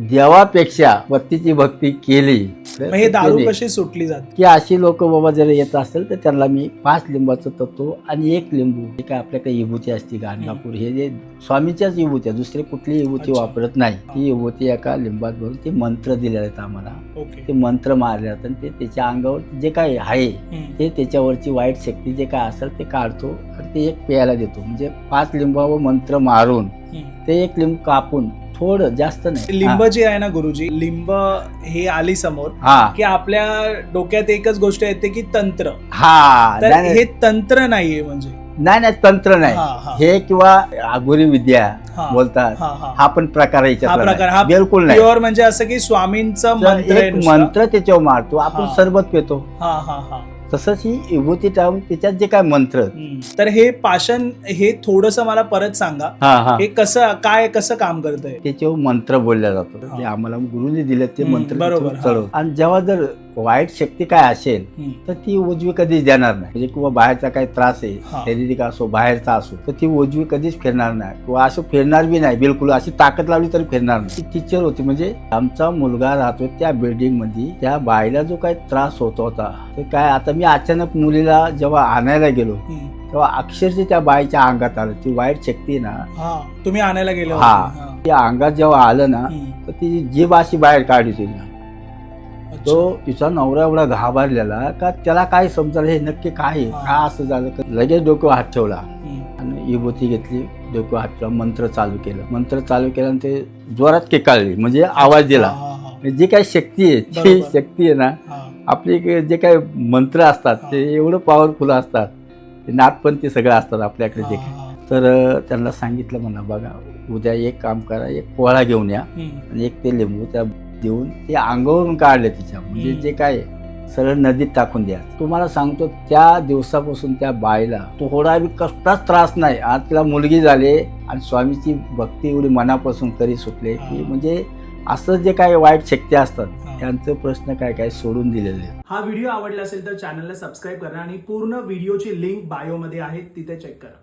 देवापेक्षा पत्तीची भक्ती केली मग हे दारू कशी सुटली जाते? की अशी लोक बाबा जर येत असेल तर त्यांना मी 5 लिंबाचं तत्व आणि 1 लिंबू हे काय आपल्याकडे विभूती असते गाणगापूर हे जे स्वामीच्याच विभूती आहे, दुसरी कुठली विभूती अच्छा. वापरत नाही. ती विभूती एका लिंबात भरून ते मंत्र दिले आहेत आम्हाला. ओके. ते मंत्र मारले जातात आणि ते त्याच्या अंगावर जे काय आहे ते त्याच्यावरची वाईट शक्ती जे काय असेल ते काढतो आणि ते एक प्यायला देतो. म्हणजे 5 लिंबावर मंत्र मारून ते 1 लिंब कापून थोडं जास्त नाही. लिंब जे आहे ना गुरुजी, लिंब हे आली समोर हा की आपल्या डोक्यात एकच गोष्ट येते की तंत्र. हा तर नाही हे तंत्र नाहीये म्हणजे. नाही तंत्र नाही हा, हा. हे किंवा आगुरी विद्या हा. बोलतात हा, हा. हा पण प्रकार हा याच्यातला प्रकार नाही. हा बिलकुल नाही. प्युअर म्हणजे असं की स्वामींचं तर मंत्र आहे एक नुसतं. मंत्र त्याच्यावर मारतो आपण हा. सरबत पितो हा हा हा. तसंच ही विभूती टाळून त्याच्यात जे काय मंत्र तर हे पाषाण हे थोडस मला परत सांगा, हा हे कसं काम करतंय? त्याच्यावर मंत्र बोलला जातो. हा. जे आम्हाला गुरुने दिले ते मंत्र बरोबर, त्याच्यावर हा. चढव. आणि जेव्हा जर वाईट शक्ती काय असेल तर ती उजवी कधीच देणार नाही. म्हणजे किंवा बाहेरचा काही त्रास आहे हा. शारीरिक असो बाहेरचा असो तर ती उजवी कधीच फिरणार नाही किंवा असं फिरणार बी नाही. बिलकुल अशी ताकद लावली तरी फिरणार नाही. ती टीचर होती. म्हणजे आमचा मुलगा राहतो त्या बिल्डिंग मध्ये, त्या बाईला जो काही त्रास होत होता ते काय, आता मी अचानक मुलीला जेव्हा आणायला गेलो तेव्हा अक्षरशः त्या बाईच्या अंगात आलं. ती वाईट शक्ती ना, हा तुम्ही आणायला गेले हा. होते. त्या अंगात जेव्हा आलं ना तर ती जीभ अशी बाहेर काढली तिला. तो तिचा नवरा एवढा घाबरलेला का त्याला काय समजायला हे नक्की काय आहे, हा. का असं झालं. लगेच डोक्यावर हात ठेवला आणि विभूती घेतली, डोक्यावर हात ठेवला, मंत्र चालू केलं आणि ते जोरात केकाळली. म्हणजे आवाज दिला. जी काही शक्ती आहे ती बरोबर. शक्ती आहे ना, आपले जे काही मंत्र असतात ते एवढं पॉवरफुल असतात. ते नाथपंथी सगळं असतात आपल्याकडे जे काही. तर त्यांना सांगितलं म्हणा बघा उद्या एक काम करा, एक पोळा घेऊन या आणि एक ते लिंबू त्या देऊन ते अंगावरून काढले तिच्या. म्हणजे जे काय सरळ नदीत टाकून द्या. तुम्हाला सांगतो त्या दिवसापासून त्या बाईला थोडा बी कसलाच त्रास नाही. आज तिला मुलगी झाली आणि स्वामीची भक्ती एवढी मनापासून करी सुटले की म्हणजे असं जे काही वाईट शक्ती असतात त्यांचे प्रश्न काय सोडून दिलेले. हा व्हिडिओ आवडला असेल तर चॅनलला सबस्क्राईब करा आणि पूर्ण व्हिडिओची लिंक बायोमध्ये आहे, तिथे चेक करा.